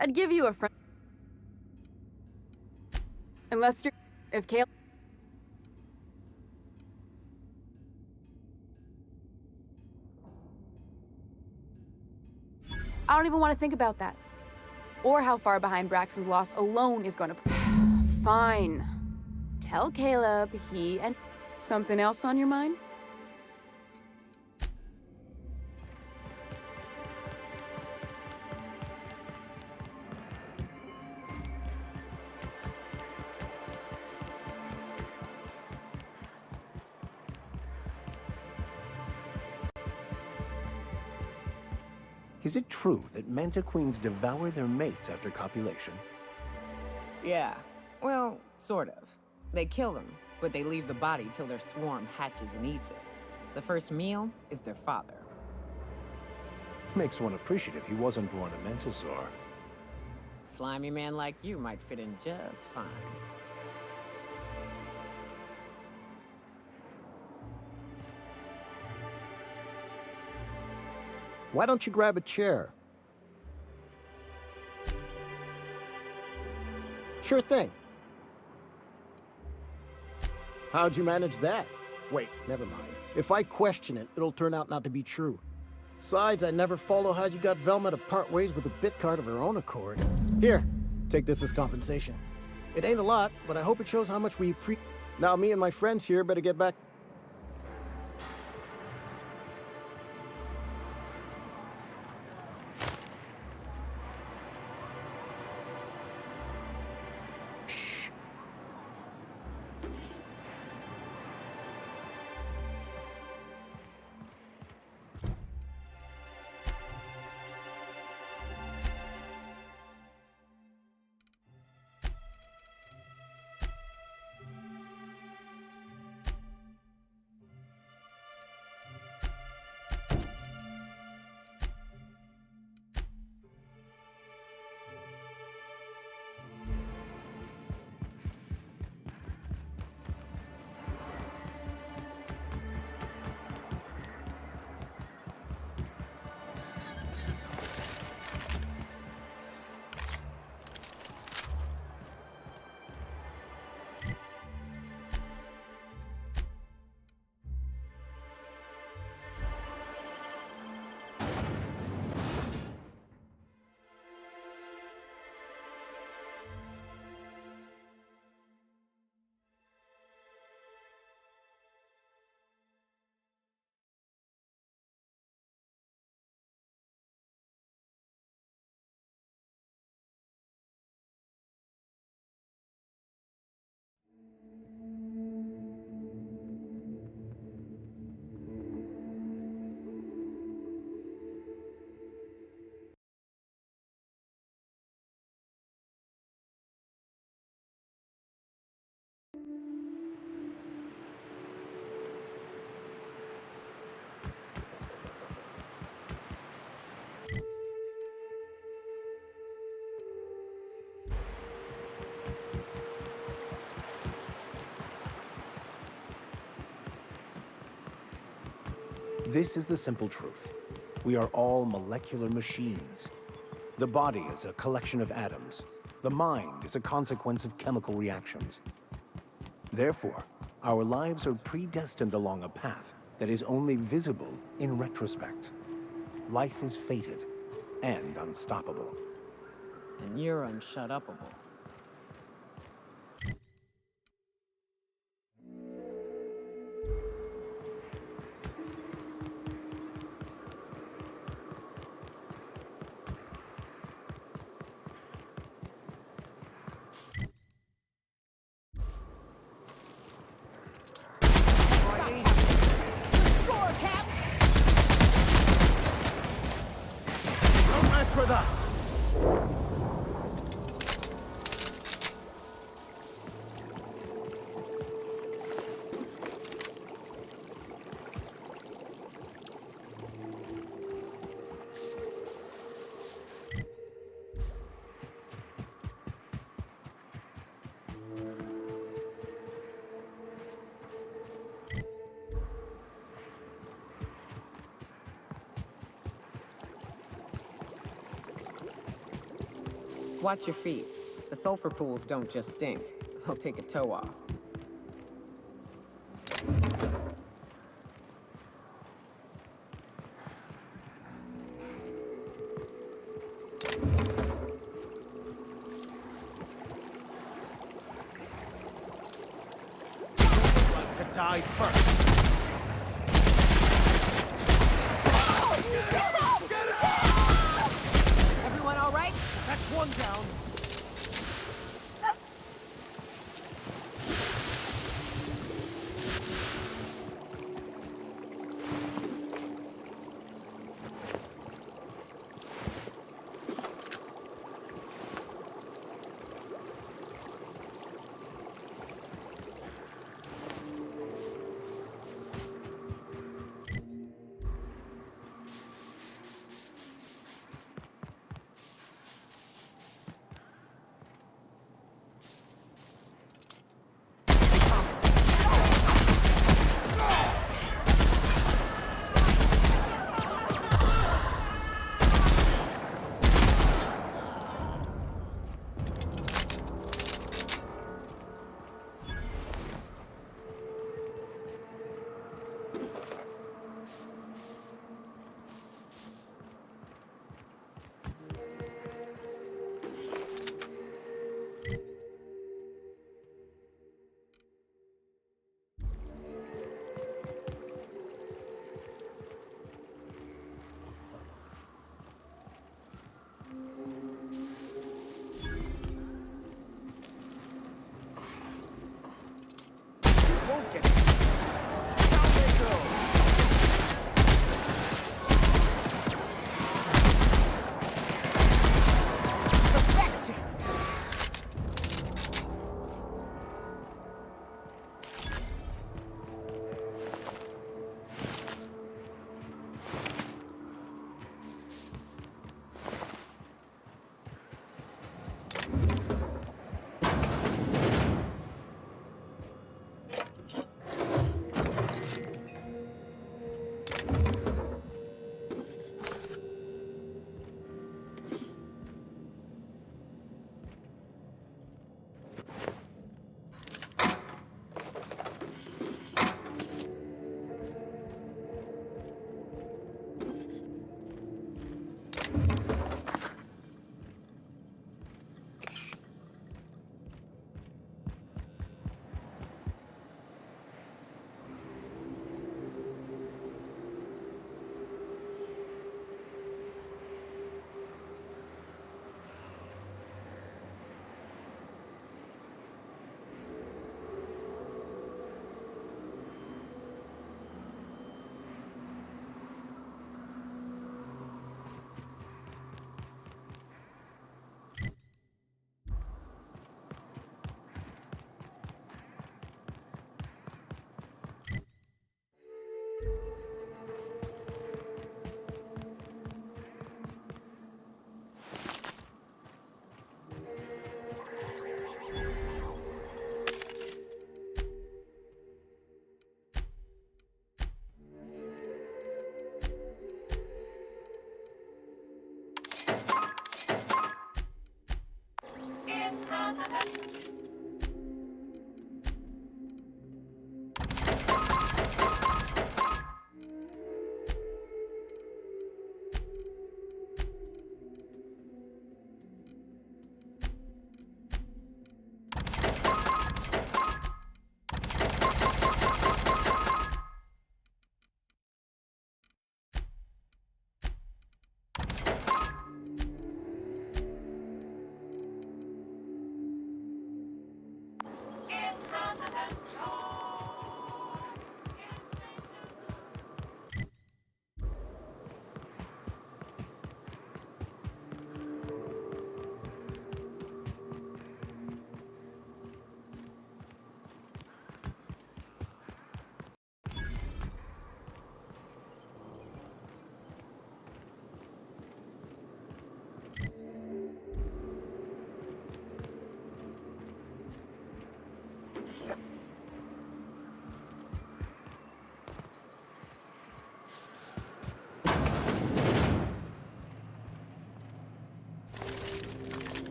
I'd give you a friend. Unless you're... If Caleb... I don't even want to think about that. Or how far behind Braxton's loss alone is going to... Fine. Tell Caleb he and... Something else on your mind? Is it true that mantiqueens devour their mates after copulation? Yeah. Well, sort of. They kill them, but they leave the body till their swarm hatches and eats it. The first meal is their father. Makes one appreciative he wasn't born a mentosaur. Slimy man like you might fit in just fine. Why don't you grab a chair? Sure thing. How'd you manage that? Wait, never mind. If I question it, it'll turn out not to be true. Besides, I never follow how you got Velma to part ways with a bit card of her own accord. Here, take this as compensation. It ain't a lot, but I hope it shows how much we appreciate. Now me and my friends here better get back. This is the simple truth. We are all molecular machines. The body is a collection of atoms. The mind is a consequence of chemical reactions. Therefore, our lives are predestined along a path that is only visible in retrospect. Life is fated and unstoppable. And you're unshut-upable. Don't mess with us! Watch your feet. The sulfur pools don't just stink. They'll take a toe off. To die first. Everyone all right? That's one down. Won't get it. Down they go. Perfection.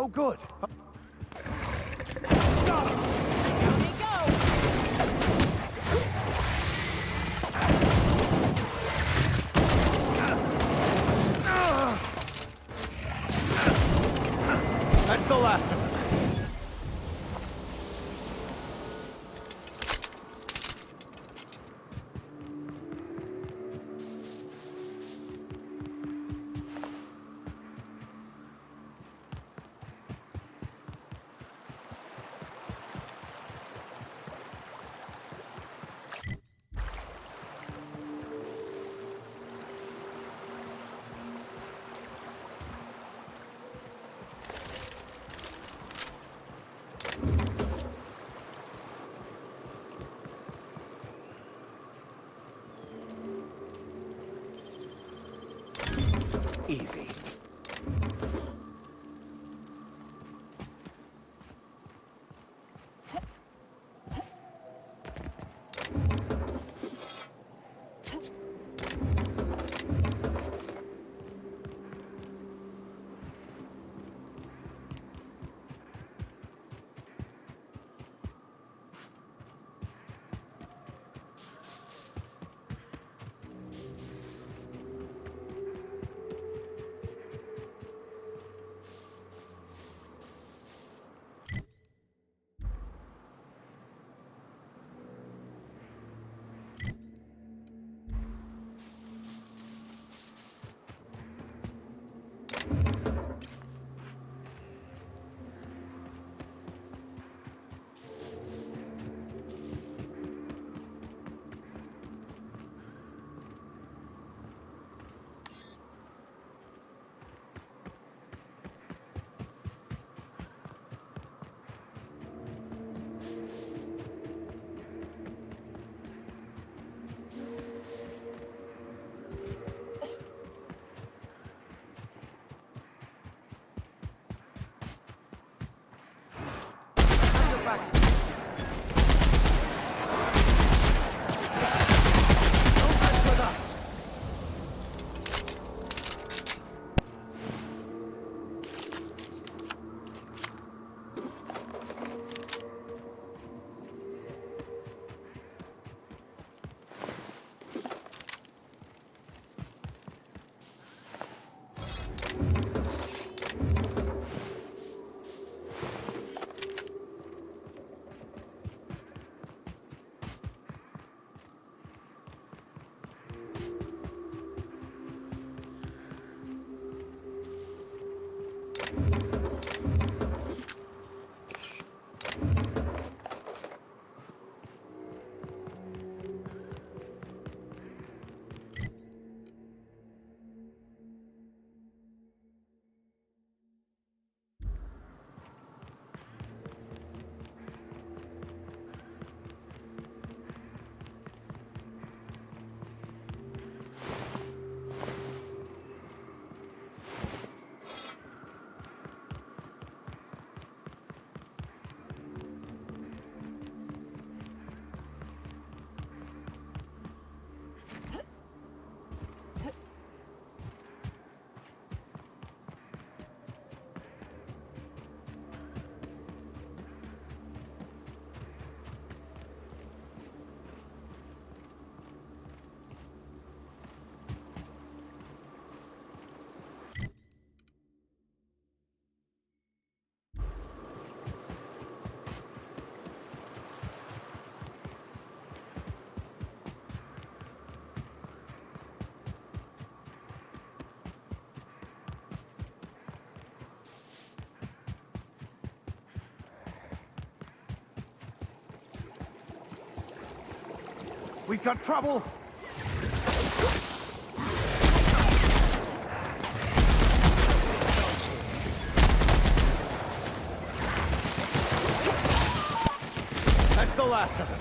Oh, good. That's the last of them. Easy. We've got trouble! That's the last of them.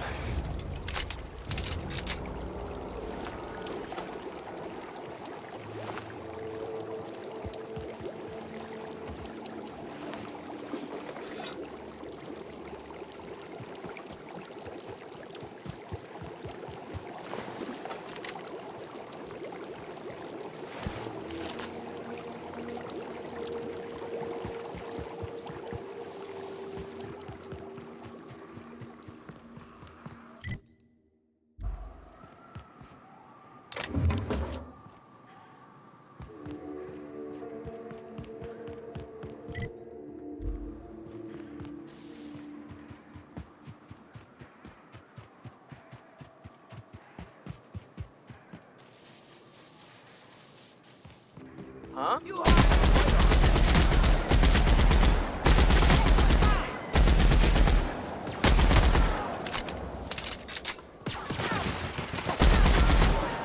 Huh?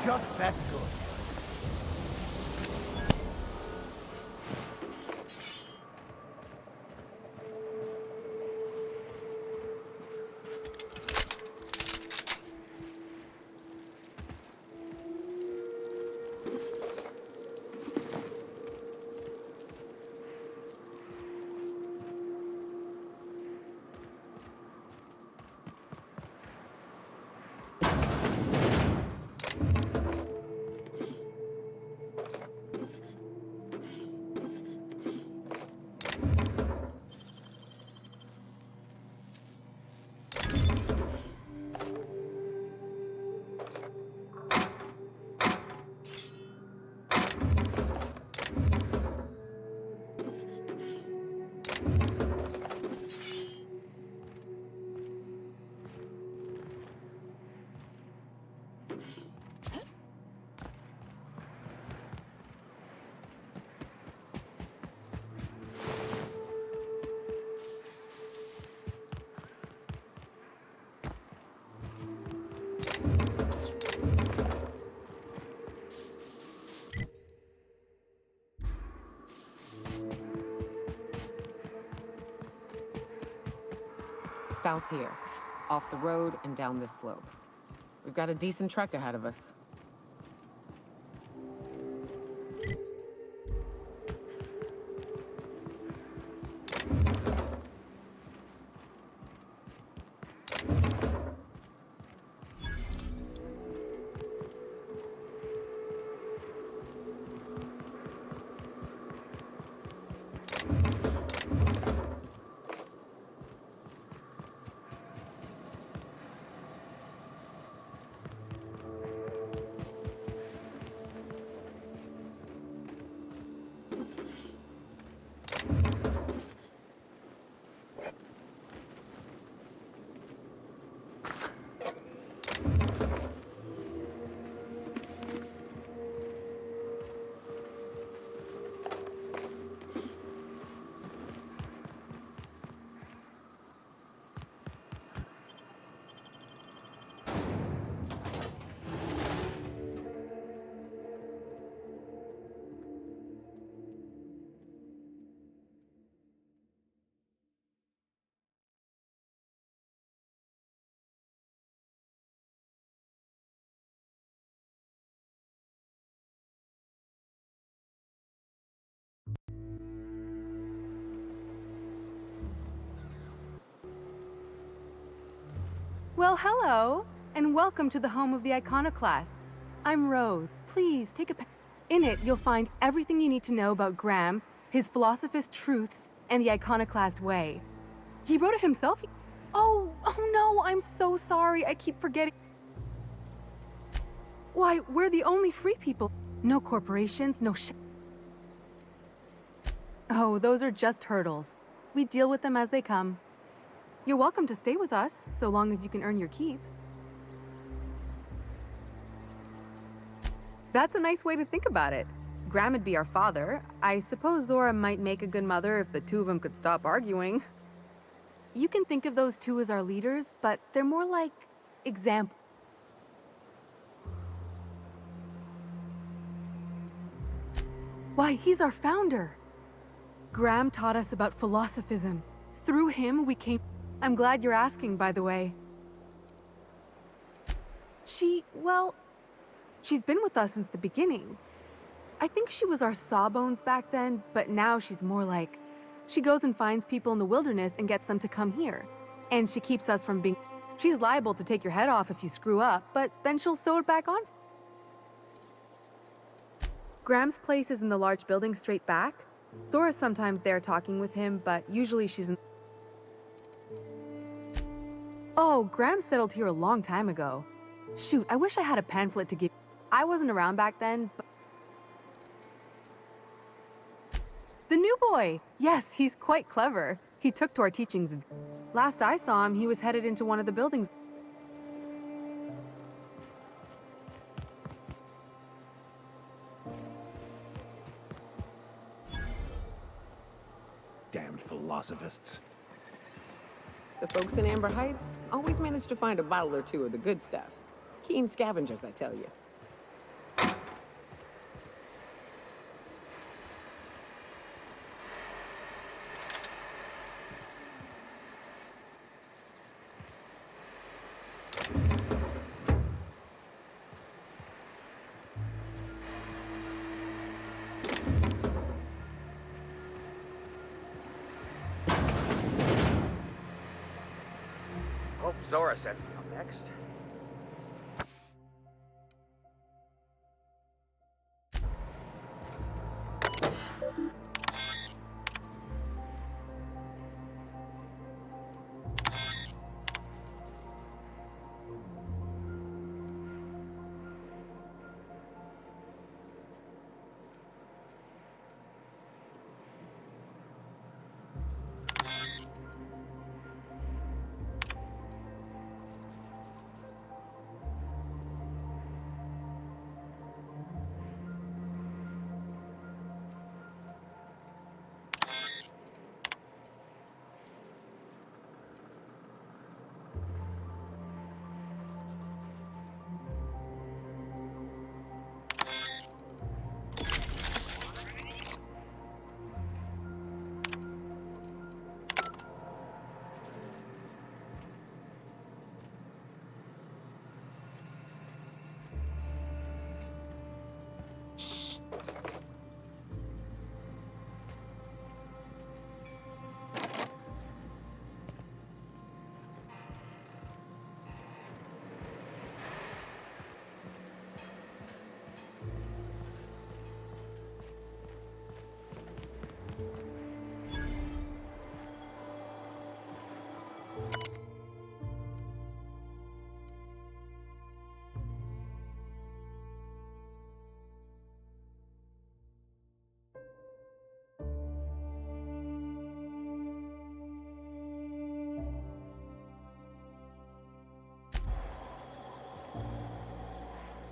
Just that good. South here, off the road and down this slope. We've got a decent trek ahead of us. Well, hello, and welcome to the home of the iconoclasts. I'm Rose. Please take a In it, you'll find everything you need to know about Graham, his philosophist truths, and the iconoclast way. He wrote it himself. Oh no, I'm so sorry. I keep forgetting. Why, we're the only free people. No corporations, no Oh, those are just hurdles. We deal with them as they come. You're welcome to stay with us, so long as you can earn your keep. That's a nice way to think about it. Graham would be our father. I suppose Zora might make a good mother if the two of them could stop arguing. You can think of those two as our leaders, but they're more like examples. Why, he's our founder. Graham taught us about philosophism. Through him, we came... I'm glad you're asking, by the way. Well, she's been with us since the beginning. I think she was our sawbones back then, but now she's more like... She goes and finds people in the wilderness and gets them to come here. And she keeps us from being... She's liable to take your head off if you screw up, but then she'll sew it back on. Graham's place is in the large building straight back. Zora's sometimes there talking with him, but usually she's in... Oh, Graham settled here a long time ago. Shoot, I wish I had a pamphlet to give. I wasn't around back then, but... The new boy! Yes, he's quite clever. He took to our teachings. Last I saw him, he was headed into one of the buildings. philosophists. The folks in Amber Heights always manage to find a bottle or two of the good stuff. Keen scavengers, I tell you. Hope Zora sent me up next.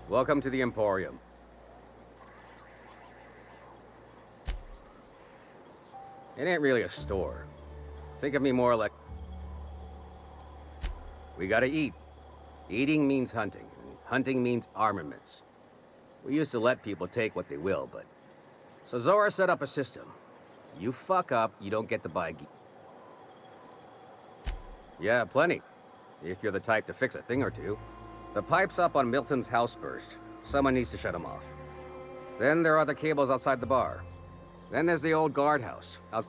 Welcome to the Emporium. It ain't really a store. Think of me more like... We gotta eat. Eating means hunting, and hunting means armaments. We used to let people take what they will, but... So Zora set up a system. You fuck up, you don't get to buy gear. Yeah, plenty. If you're the type to fix a thing or two. The pipes up on Milton's house burst. Someone needs to shut them off. Then there are the cables outside the bar. Then there's the old guardhouse. I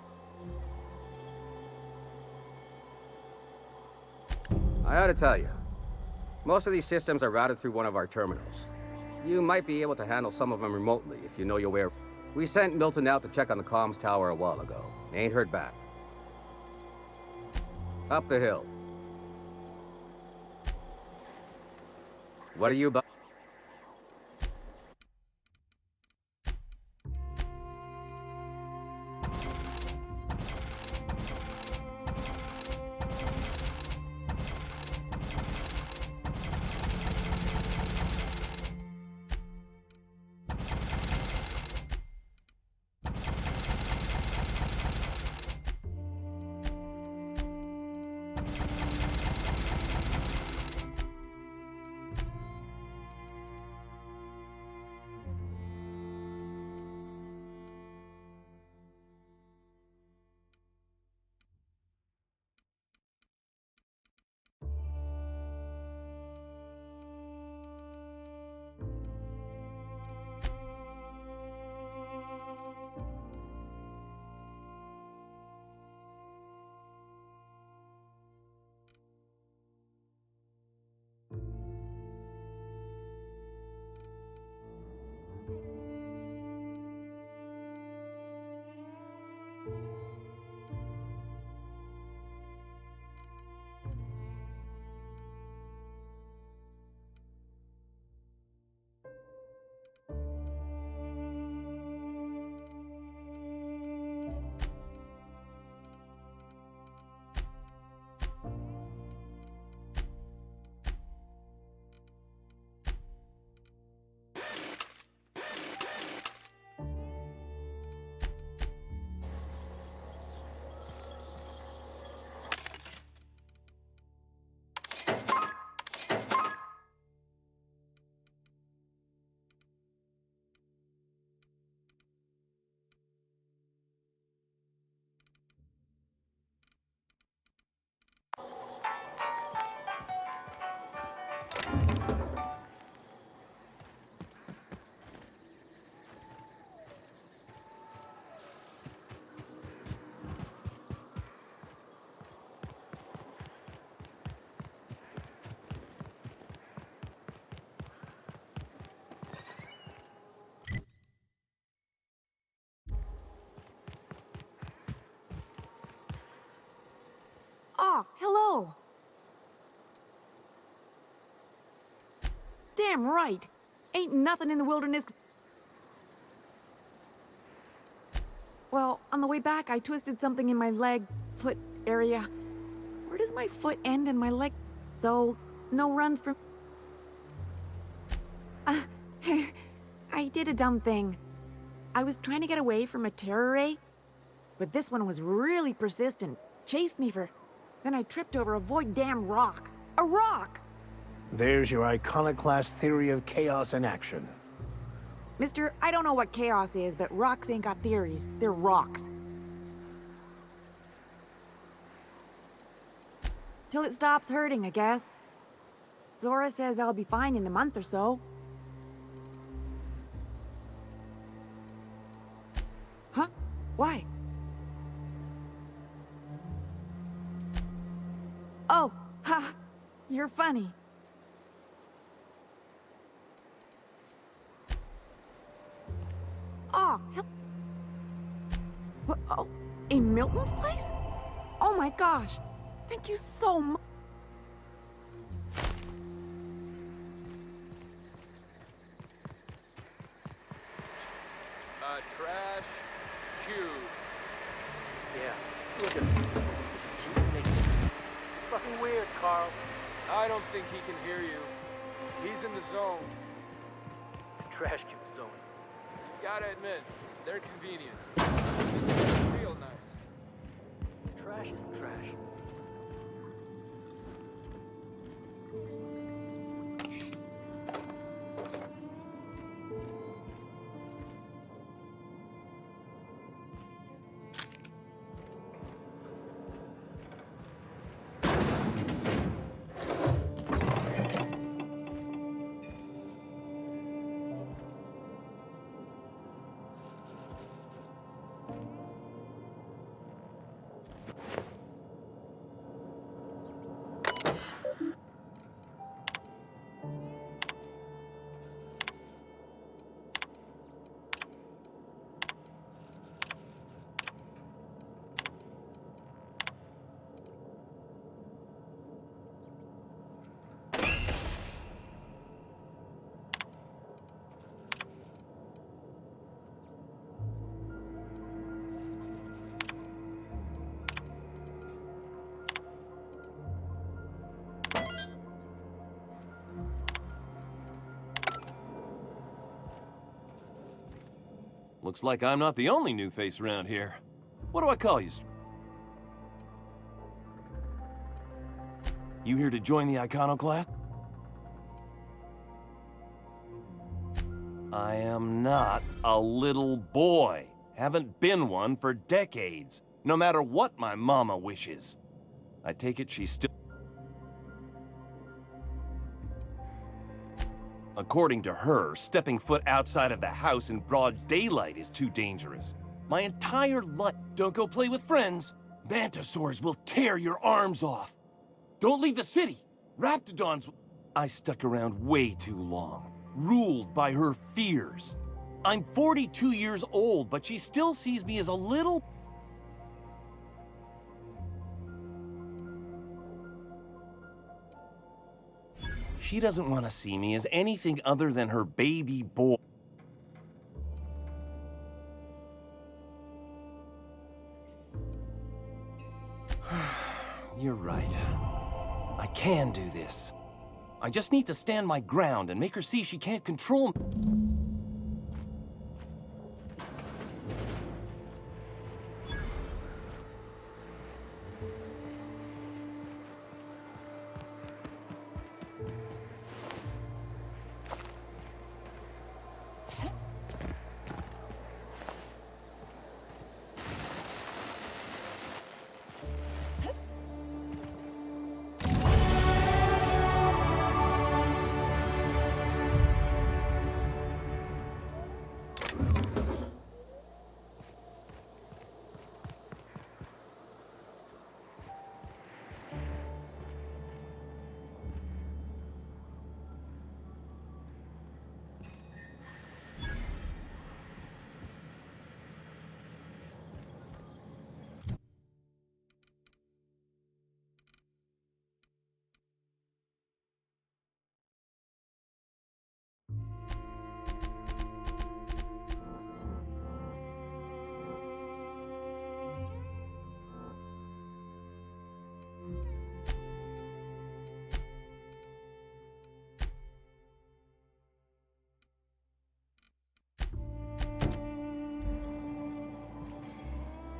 ought to tell you, most of these systems are routed through one of our terminals. You might be able to handle some of them remotely if you know your way. We sent Milton out to check on the comms tower a while ago. Ain't heard back. Up the hill. What are you about? Oh! Damn right! Ain't nothing in the wilderness. Well, on the way back, I twisted something in my leg, foot area. Where does my foot end and my leg? So, no runs from. I did a dumb thing. I was trying to get away from a terror ray, but this one was really persistent. Chased me for. Then I tripped over a void damn rock. A rock! There's your iconoclast theory of chaos in action. Mister, I don't know what chaos is, but rocks ain't got theories. They're rocks. Till it stops hurting, I guess. Zora says I'll be fine in a month or so. Huh? Why? Oh, ha! You're funny. Oh, oh, in Milton's place? Oh my gosh! Thank you so much. Trash cube. Yeah, look at him. Keep making it. Fucking weird, Carl. I don't think he can hear you. He's in the zone. Trash cube zone. Gotta admit, they're convenient. Real nice. Trash is trash. Looks like I'm not the only new face around here. What do I call you? You here to join the iconoclast? I am not a little boy. Haven't been one for decades, no matter what my mama wishes. I take it she's still... According to her, stepping foot outside of the house in broad daylight is too dangerous. My entire life... Don't go play with friends. Mantisaurs will tear your arms off. Don't leave the city. Raptidons... I stuck around way too long, ruled by her fears. I'm 42 years old, but she still sees me as a little... She doesn't want to see me as anything other than her baby boy. You're right. I can do this. I just need to stand my ground and make her see she can't control me.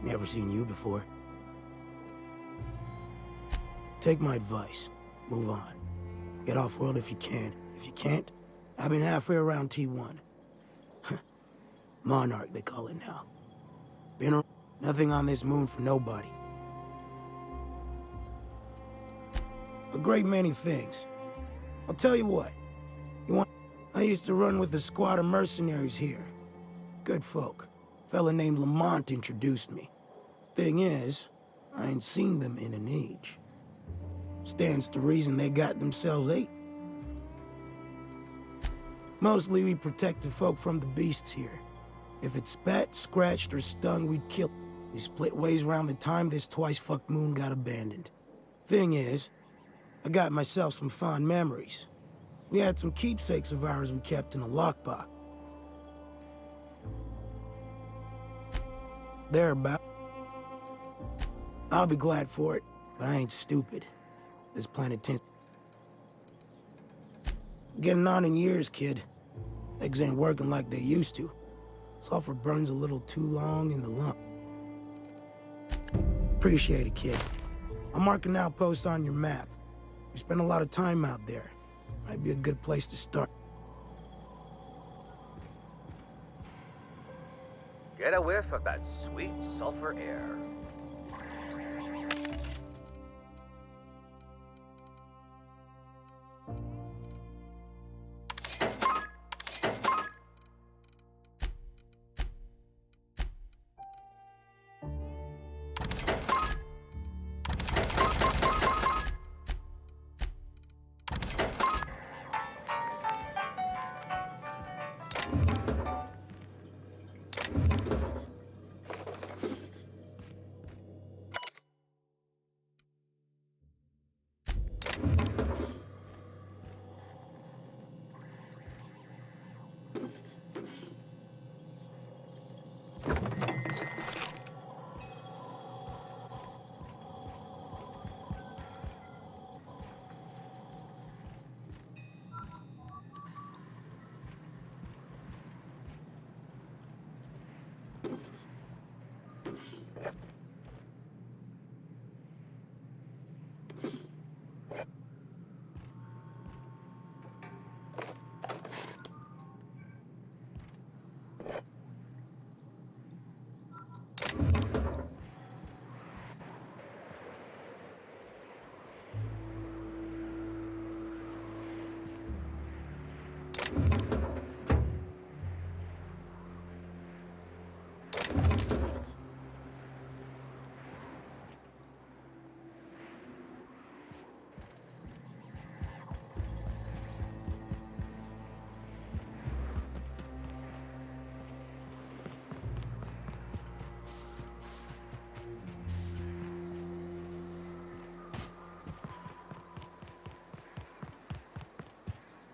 Never seen you before. Take my advice. Move on. Get off-world if you can. If you can't, I've been halfway around T1. Monarch, they call it now. Nothing on this moon for nobody. A great many things. I'll tell you what. I used to run with a squad of mercenaries here. Good folk. Fella named Lamont introduced me. Thing is, I ain't seen them in an age. Stands to reason they got themselves ate. Mostly we protected folk from the beasts here. If it spat, scratched, or stung, we'd kill. We split ways around the time this twice-fucked moon got abandoned. Thing is, I got myself some fond memories. We had some keepsakes of ours we kept in a lockbox. They're about. I'll be glad for it, but I ain't stupid. This planet tends. Getting on in years, kid. Eggs ain't working like they used to. Sulfur burns a little too long in the lump. Appreciate it, kid. I'm marking outposts on your map. You spend a lot of time out there. Might be a good place to start. Get a whiff of that sweet sulfur air.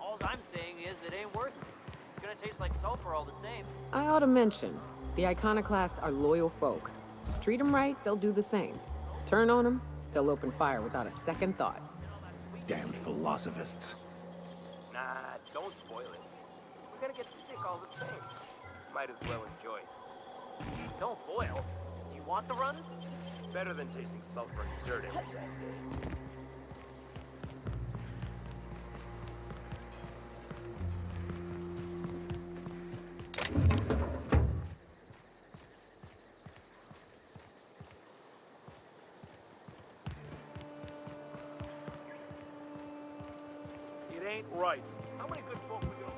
All I'm saying is it ain't worth it. It's gonna taste like sulfur all the same. I ought to mention, the Iconoclasts are loyal folk. Treat them right, they'll do the same. Turn on them, they'll open fire without a second thought. Damned philosophists. Nah, don't spoil it. We're gonna get sick all the same. Might as well enjoy it. Don't boil. Do you want the runs? Better than tasting sulfur and dirt every day. It ain't right. How many good folk we gonna...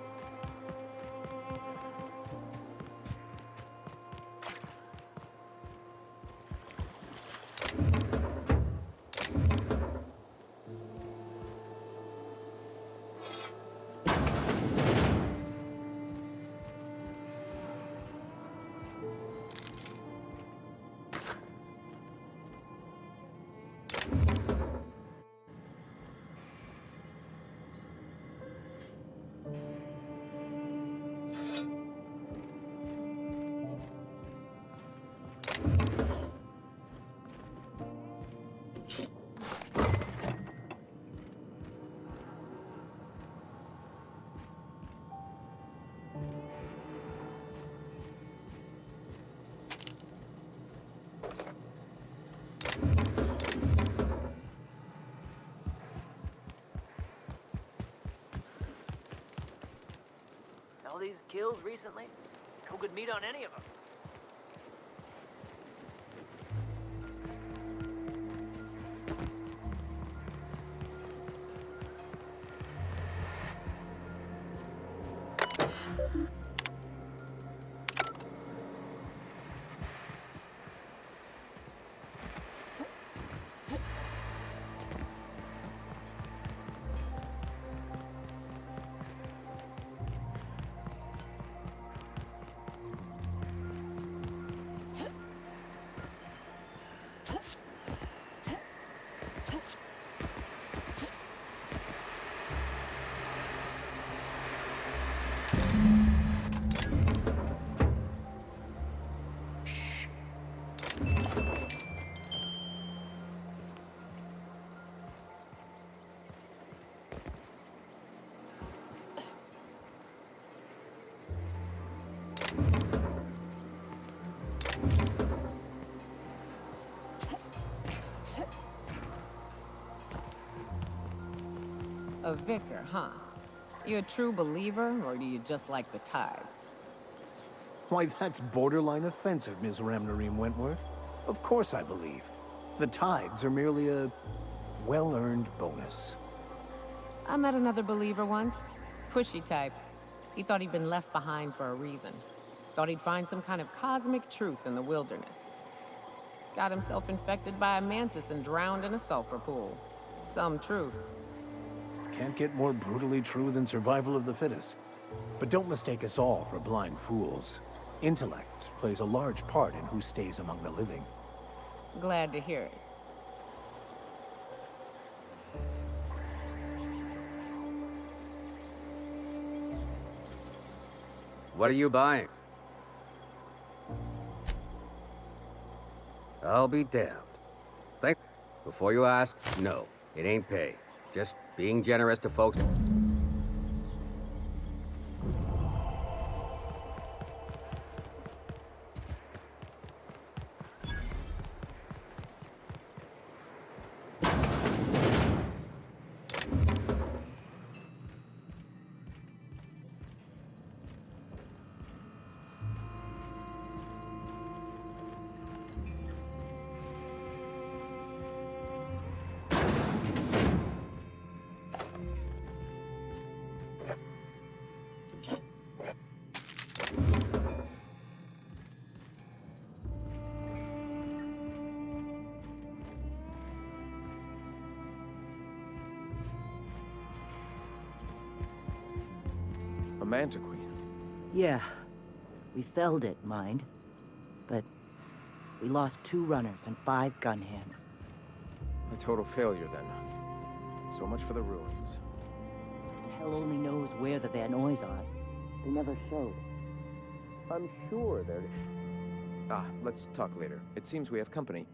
All these kills recently? No good meat on any of them. A vicar, huh? You a true believer, or do you just like the tithes? Why, that's borderline offensive, Ms. Ramnareem Wentworth. Of course I believe. The tithes are merely a well-earned bonus. I met another believer once. Pushy type. He thought he'd been left behind for a reason. Thought he'd find some kind of cosmic truth in the wilderness. Got himself infected by a mantis and drowned in a sulfur pool. Some truth. Can't get more brutally true than survival of the fittest. But don't mistake us all for blind fools. Intellect plays a large part in who stays among the living. Glad to hear it. What are you buying? I'll be damned. Before you ask, no, it ain't pay. Just being generous to folks. A Manta Queen. Yeah. We felled it, mind. But we lost 2 runners and 5 gun hands. A total failure, then. So much for the ruins. Hell only knows where the Van Noys are. They never showed. I'm sure they're... Ah, let's talk later. It seems we have company.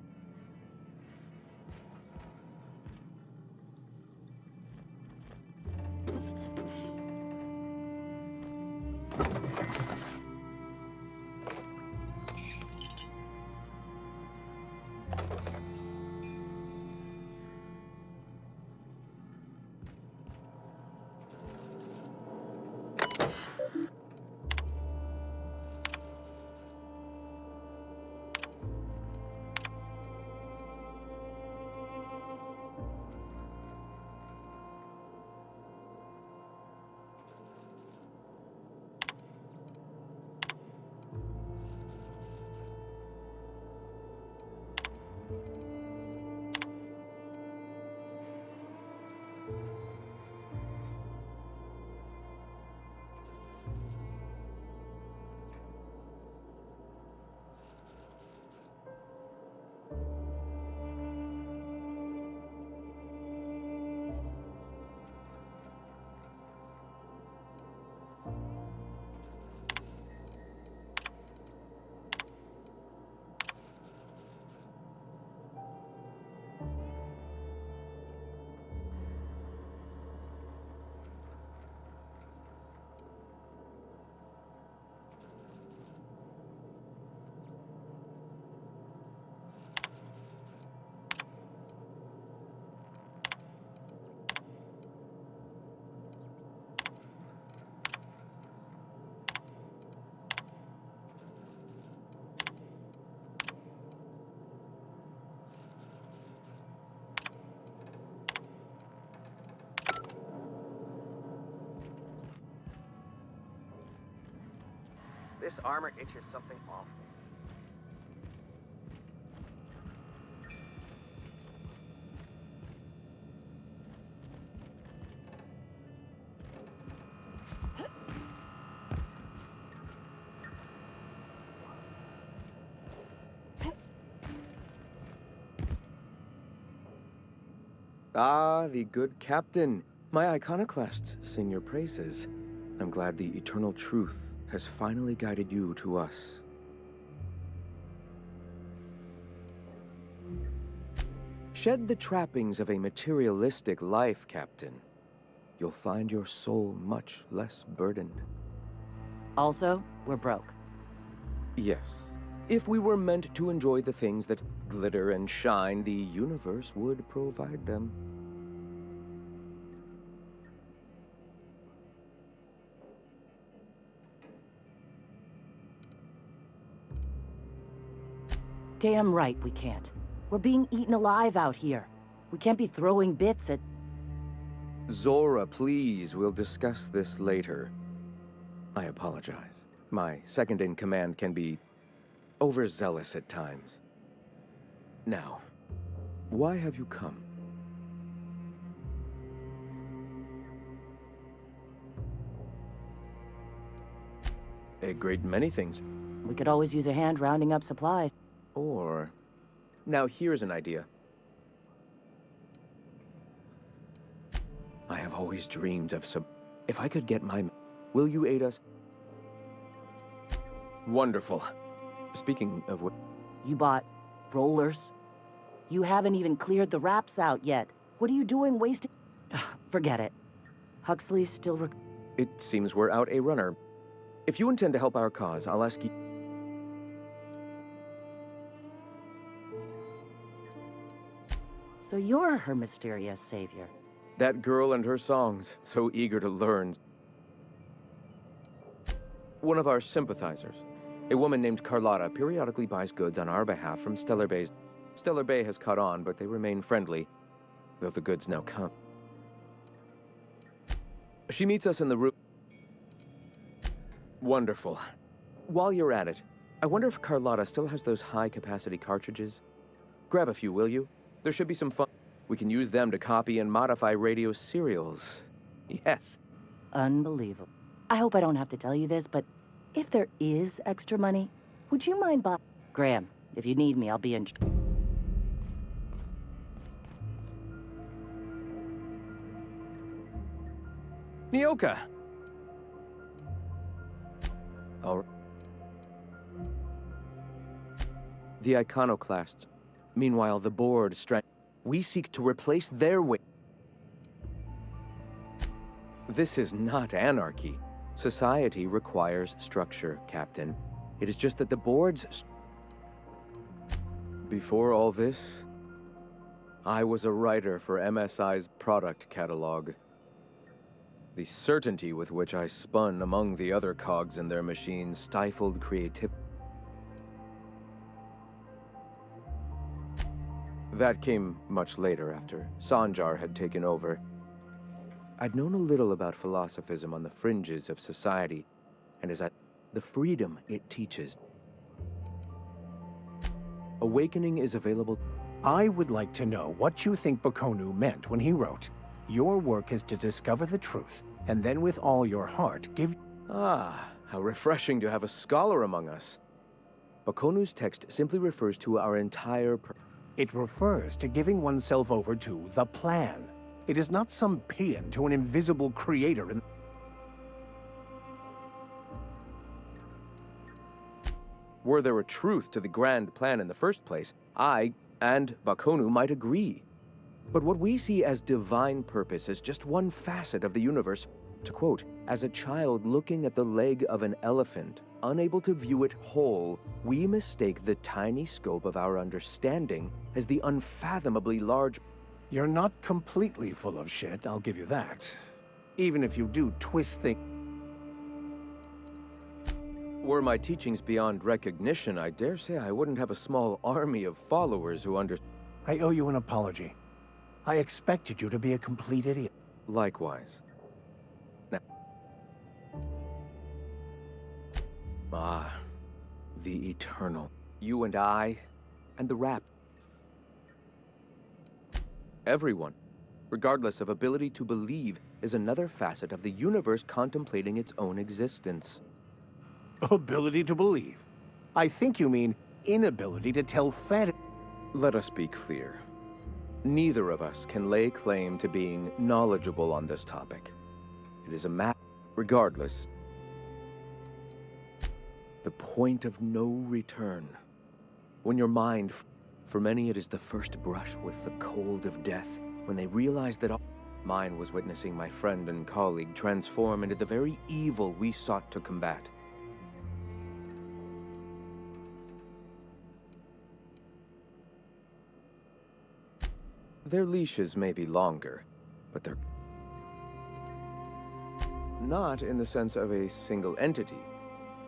This armor itches something awful. Ah, the good captain. My iconoclasts sing your praises. I'm glad the eternal truth has finally guided you to us. Shed the trappings of a materialistic life, Captain. You'll find your soul much less burdened. Also, we're broke. Yes. If we were meant to enjoy the things that glitter and shine, the universe would provide them. Damn right we can't. We're being eaten alive out here. We can't be throwing bits at... Zora, please, we'll discuss this later. I apologize. My second-in-command can be overzealous at times. Now, why have you come? A great many things. We could always use a hand rounding up supplies. Or... Now here's an idea. I have always dreamed of some... If I could get my... Will you aid us? Wonderful. Speaking of what... You bought rollers? You haven't even cleared the wraps out yet. What are you doing wasting... Forget it. Huxley's still It seems we're out a runner. If you intend to help our cause, I'll ask you... So you're her mysterious savior. That girl and her songs, so eager to learn. One of our sympathizers, a woman named Carlotta, periodically buys goods on our behalf from Stellar Bay's... Stellar Bay has caught on, but they remain friendly, though the goods now come. She meets us in the room. Wonderful. While you're at it, I wonder if Carlotta still has those high-capacity cartridges? Grab a few, will you? There should be some fun. We can use them to copy and modify radio serials. Yes. Unbelievable. I hope I don't have to tell you this, but if there is extra money, would you mind Graham, if you need me, I'll be in... Nyoka! All... The iconoclasts. Meanwhile, the board strength. We seek to replace their weight. This is not anarchy. Society requires structure, Captain. It is just that the board's... Before all this, I was a writer for MSI's product catalog. The certainty with which I spun among the other cogs in their machine stifled creativity. That came much later, after Sanjar had taken over. I'd known a little about philosophism on the fringes of society, and the freedom it teaches. Awakening is available. I would like to know what you think Bakonu meant when he wrote, "Your work is to discover the truth, and then with all your heart give..." Ah, how refreshing to have a scholar among us. Bakonu's text simply refers to our entire... It refers to giving oneself over to the plan. It is not some paean to an invisible creator in... Were there a truth to the grand plan in the first place, I and Bakonu might agree. But what we see as divine purpose is just one facet of the universe. To quote, as a child looking at the leg of an elephant, unable to view it whole, we mistake the tiny scope of our understanding as the unfathomably large... You're not completely full of shit, I'll give you that. Even if you do twist things... Were my teachings beyond recognition, I dare say I wouldn't have a small army of followers who I owe you an apology. I expected you to be a complete idiot. Likewise. Now, Ah, the eternal. You and I, and the rap. Everyone, regardless of ability to believe, is another facet of the universe contemplating its own existence. Ability to believe. I think you mean inability to tell Let us be clear. Neither of us can lay claim to being knowledgeable on this topic. It is a matter, regardless, the point of no return. When your mind, for many it is the first brush with the cold of death, when they realize that mine was witnessing my friend and colleague transform into the very evil we sought to combat. Their leashes may be longer, but they're not in the sense of a single entity.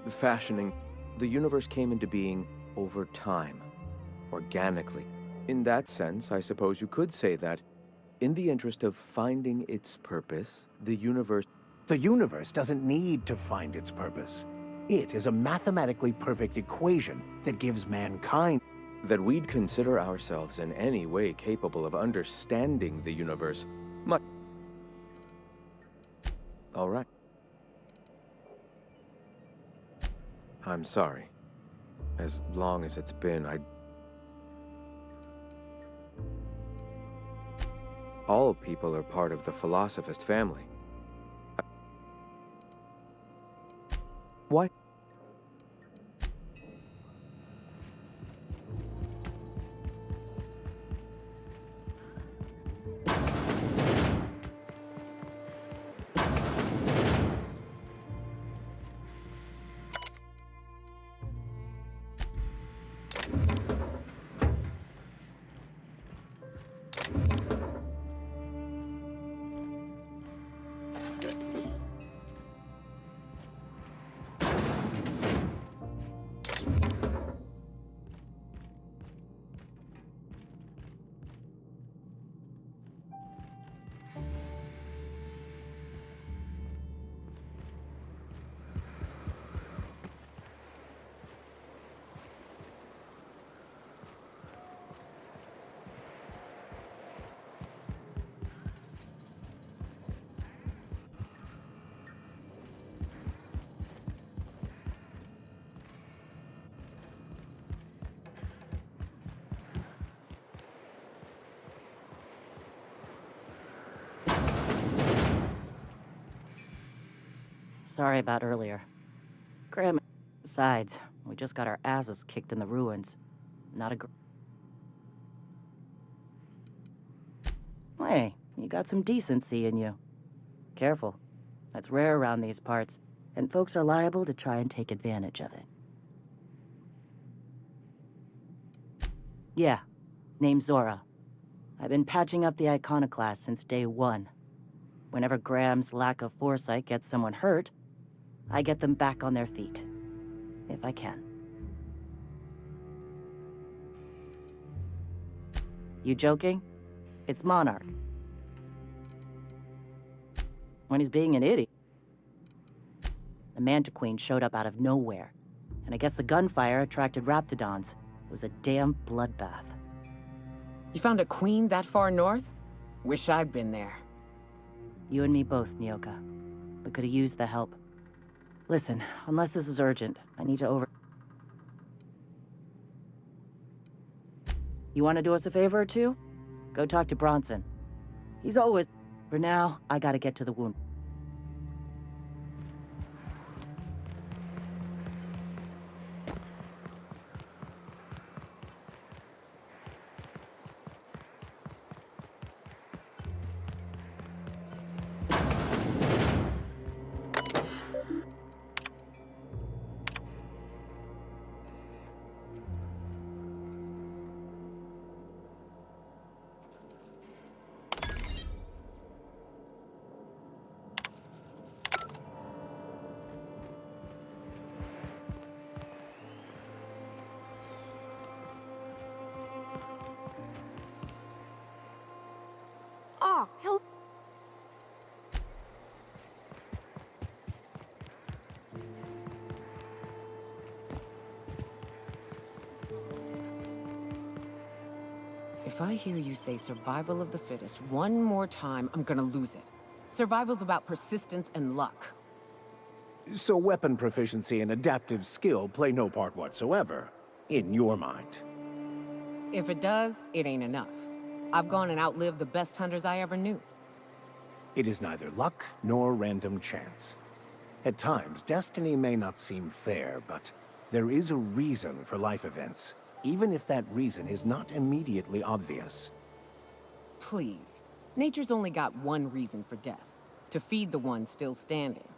Fashioning, the universe came into being over time, organically. In that sense, I suppose you could say that, in the interest of finding its purpose, the universe... The universe doesn't need to find its purpose. It is a mathematically perfect equation that gives mankind... That we'd consider ourselves in any way capable of understanding the universe, much... All right. I'm sorry. As long as it's been, all people are part of the philosophist family. Why? Sorry about earlier. Graham... Besides, we just got our asses kicked in the ruins. Not a Hey, you got some decency in you. Careful. That's rare around these parts, and folks are liable to try and take advantage of it. Yeah, name's Zora. I've been patching up the iconoclast since day one. Whenever Graham's lack of foresight gets someone hurt, I get them back on their feet. If I can. You joking? It's Monarch. When he's being an idiot. The Mantiqueen showed up out of nowhere, and I guess the gunfire attracted Raptidons. It was a damn bloodbath. You found a queen that far north? Wish I'd been there. You and me both, Nyoka. We could have used the help. Listen, unless this is urgent, I need to You want to do us a favor or two? Go talk to Bronson. He's always... For now, I gotta get to the wound. If I hear you say survival of the fittest one more time, I'm gonna lose it. Survival's about persistence and luck. So weapon proficiency and adaptive skill play no part whatsoever, in your mind. If it does, it ain't enough. I've gone and outlived the best hunters I ever knew. It is neither luck nor random chance. At times, destiny may not seem fair, but there is a reason for life events, even if that reason is not immediately obvious. Please. Nature's only got one reason for death. To feed the one still standing.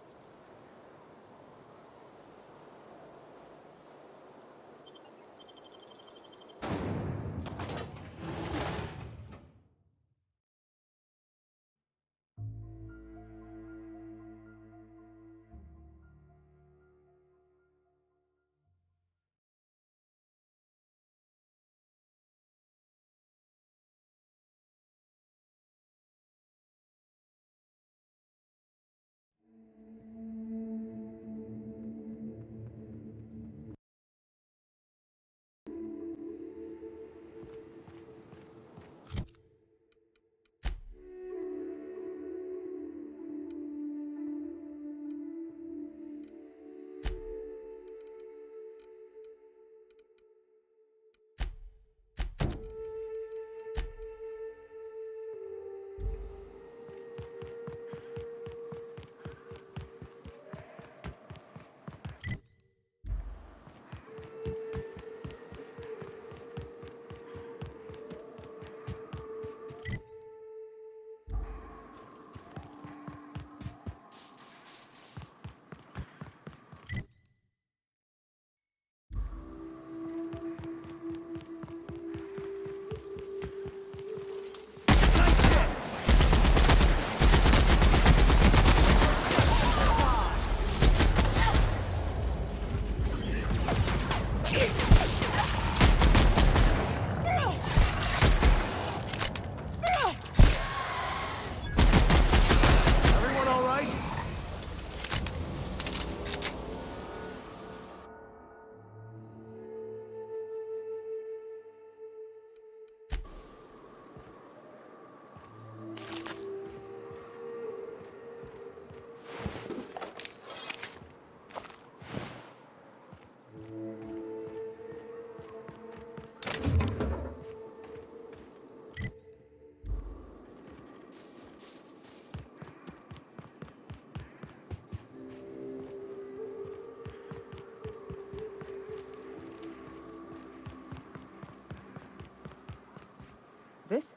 This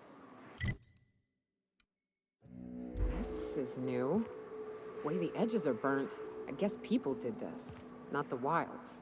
is new. Way the edges are burnt. I guess people did this, not the wilds.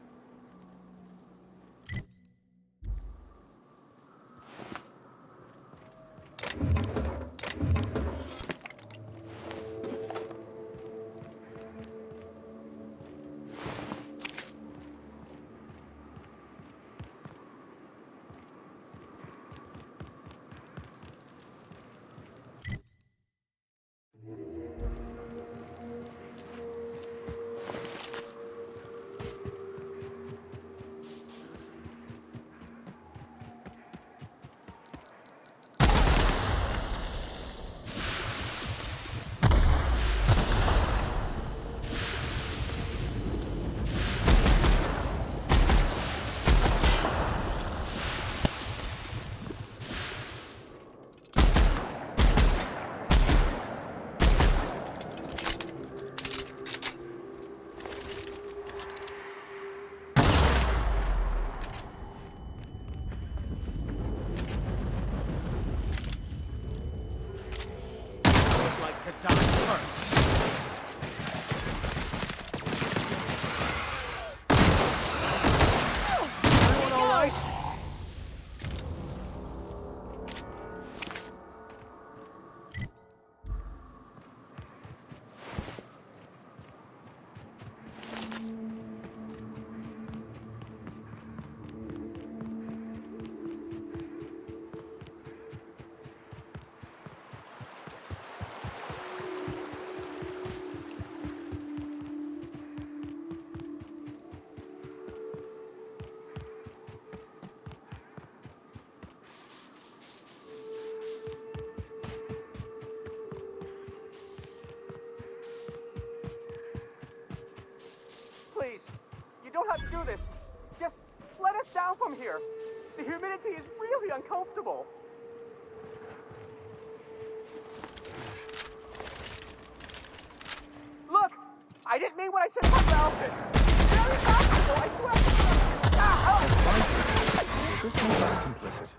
how to do this. Just let us down from here. The humidity is really uncomfortable. Look! I didn't mean what I said about the outfit. Very comfortable, I swear. This one was complicit.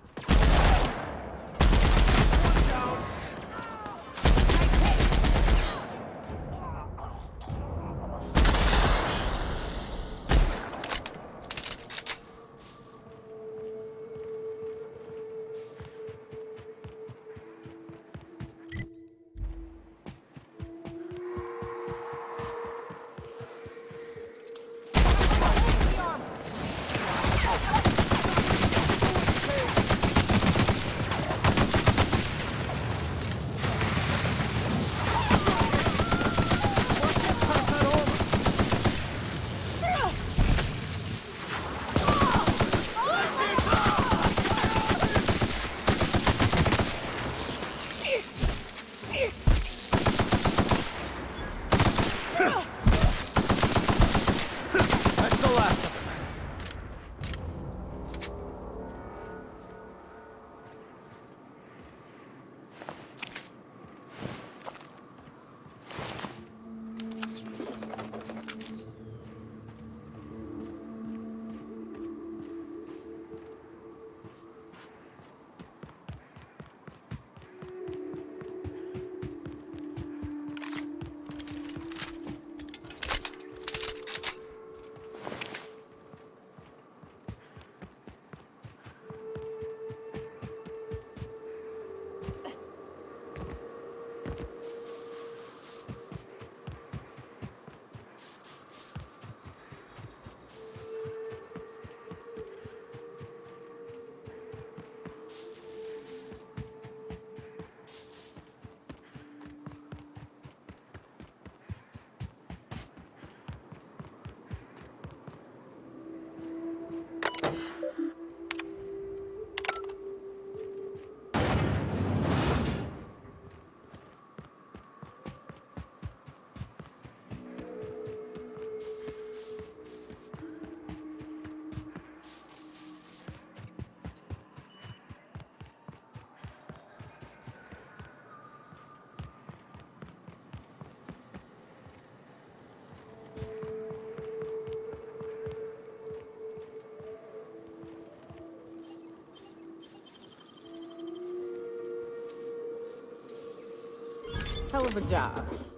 Hell of a job.